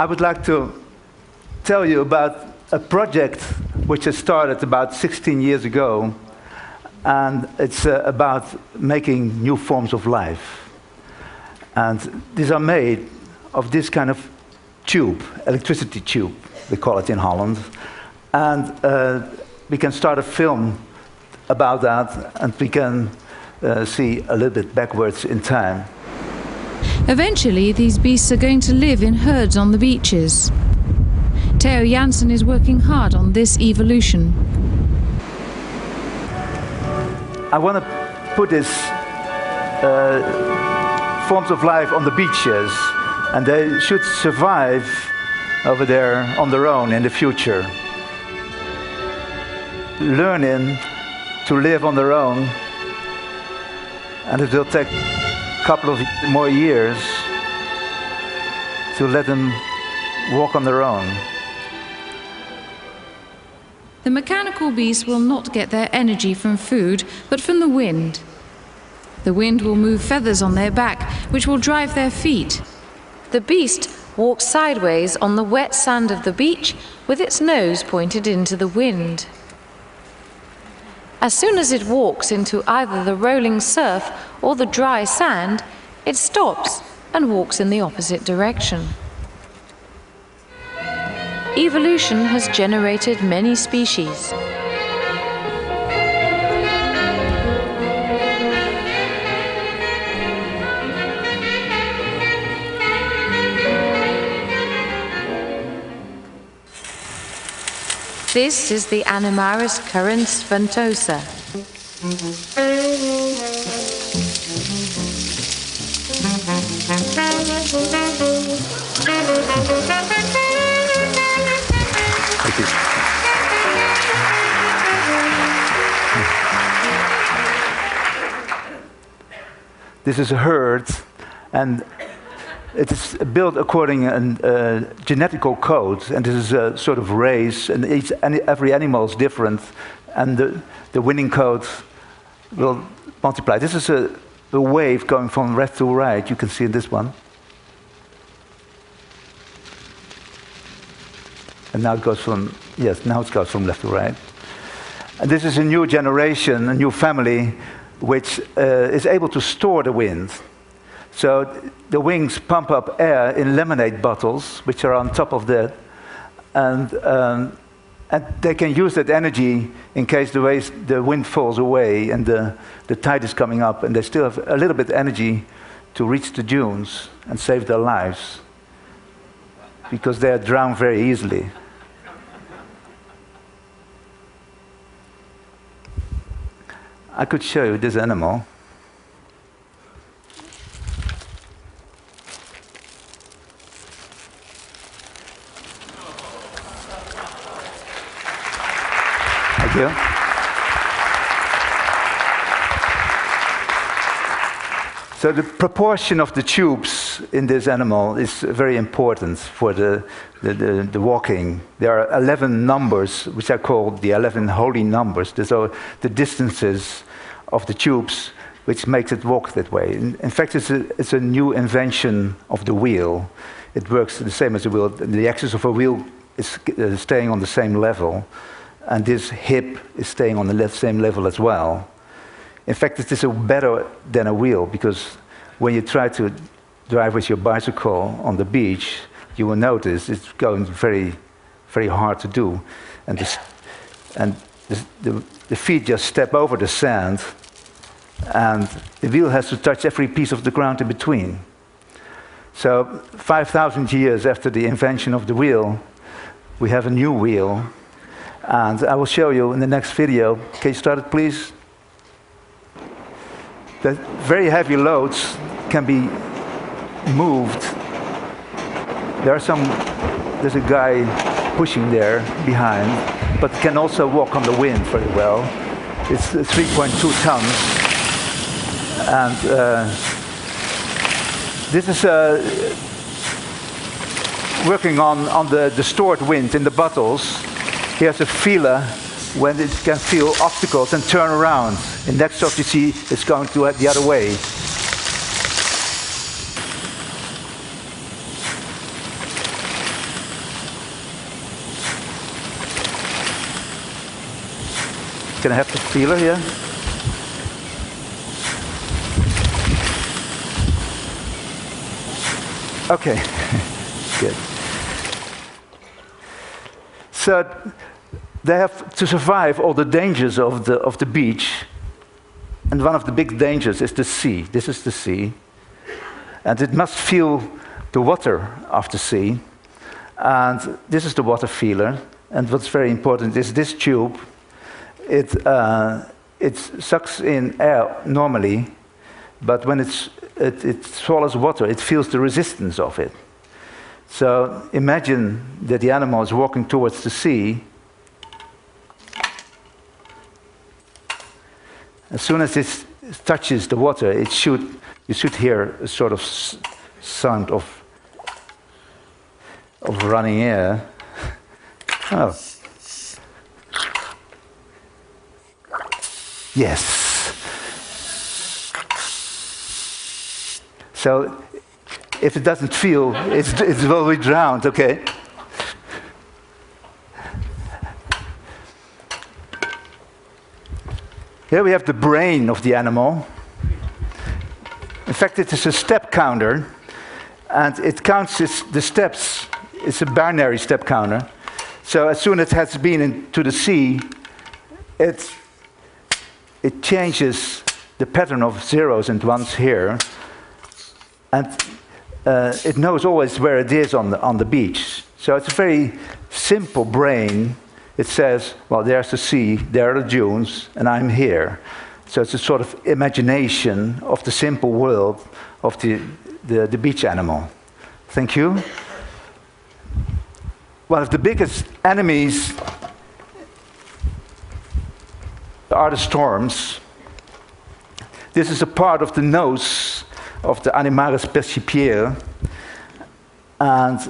I would like to tell you about a project which has started about 16 years ago, and it's about making new forms of life. And these are made of this kind of tube, electricity tube, we call it in Holland. And we can start a film about that, and we can see a little bit backwards in time. Eventually, these beasts are going to live in herds on the beaches. TheoJansen is working hard on this evolution. I want to put these forms of life on the beaches, and they should survive over there on their own in the future. Learning to live on their own, and it will take a couple of more years to let them walk on their own. The mechanical beasts will not get their energy from food, but from the wind. The wind will move feathers on their back, which will drive their feet. The beast walks sideways on the wet sand of the beach with its nose pointed into the wind. As soon as it walks into either the rolling surf or the dry sand, it stops and walks in the opposite direction. Evolution has generated many species. This is the Animaris currens ventosa. Thank you. This is a herd, and it is built according to genetical code, and this is a sort of race, and every animal is different, and the winning code will multiply. This is a wave going from left to right. You can see this one. And now it goes from, yes, now it goes from left to right. And this is a new generation, a new family, which is able to store the wind. So the wings pump up air in lemonade bottles, which are on top of that. And they can use that energy in case the wind falls away and the tide is coming up, and they still have a little bit of energy to reach the dunes and save their lives, because they are drowned very easily. I could show you this animal. Thank you. So the proportion of the tubes in this animal is very important for the walking. There are 11 numbers, which are called the 11 holy numbers. These are the distances of the tubes, which makes it walk that way. In fact, it's a new invention of the wheel. It works the same as a wheel. The axis of a wheel is staying on the same level, and this hip is staying on the same level as well. In fact, it is better than a wheel, because when you try to drive with your bicycle on the beach, you will notice it's going very, very hard to do. And the feet just step over the sand, and the wheel has to touch every piece of the ground in between. So 5,000 years after the invention of the wheel, we have a new wheel. And I will show you in the next video. Can you start it, please? That very heavy loads can be moved. There's a guy pushing there behind, but can also walk on the wind very well. It's 3.2 tons. And this is working on the stored wind in the bottles. Here's a feeler when it can feel obstacles and turn around. And next shot you see it's going to the other way. Can I have the feeler here? Okay, good. So they have to survive all the dangers of the beach, and one of the big dangers is the sea. This is the sea, and it must feel the water of the sea, and this is the water feeler. And what's very important is this tube. It sucks in air normally, but when it swallows water, it feels the resistance of it. So imagine that the animal is walking towards the sea. As soon as it touches the water, you should hear a sort of sound of running air. Oh. Yes. So if it doesn't feel, it will be drowned, okay? Here we have the brain of the animal. In fact, it is a step counter, and it counts the steps. It's a binary step counter. So as soon as it has been into the sea, it changes the pattern of zeros and ones here, and it knows always where it is on the beach. So it's a very simple brain. It says, well, there's the sea, there are the dunes, and I'm here. So it's a sort of imagination of the simple world of the beach animal. Thank you. One of the biggest enemies are the storms. This is a part of the nose of the Animaris percipiere. And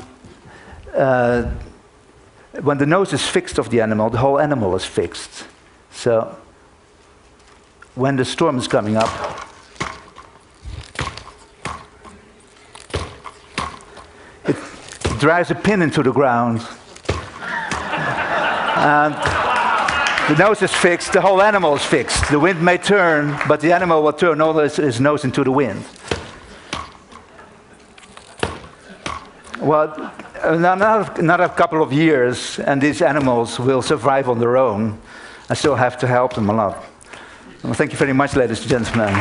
when the nose is fixed of the animal, the whole animal is fixed. So when the storm is coming up, it drives a pin into the ground. And the nose is fixed, the whole animal is fixed. The wind may turn, but the animal will turn all his nose into the wind. Well, another couple of years, and these animals will survive on their own. I still have to help them a lot. Well, thank you very much, ladies and gentlemen.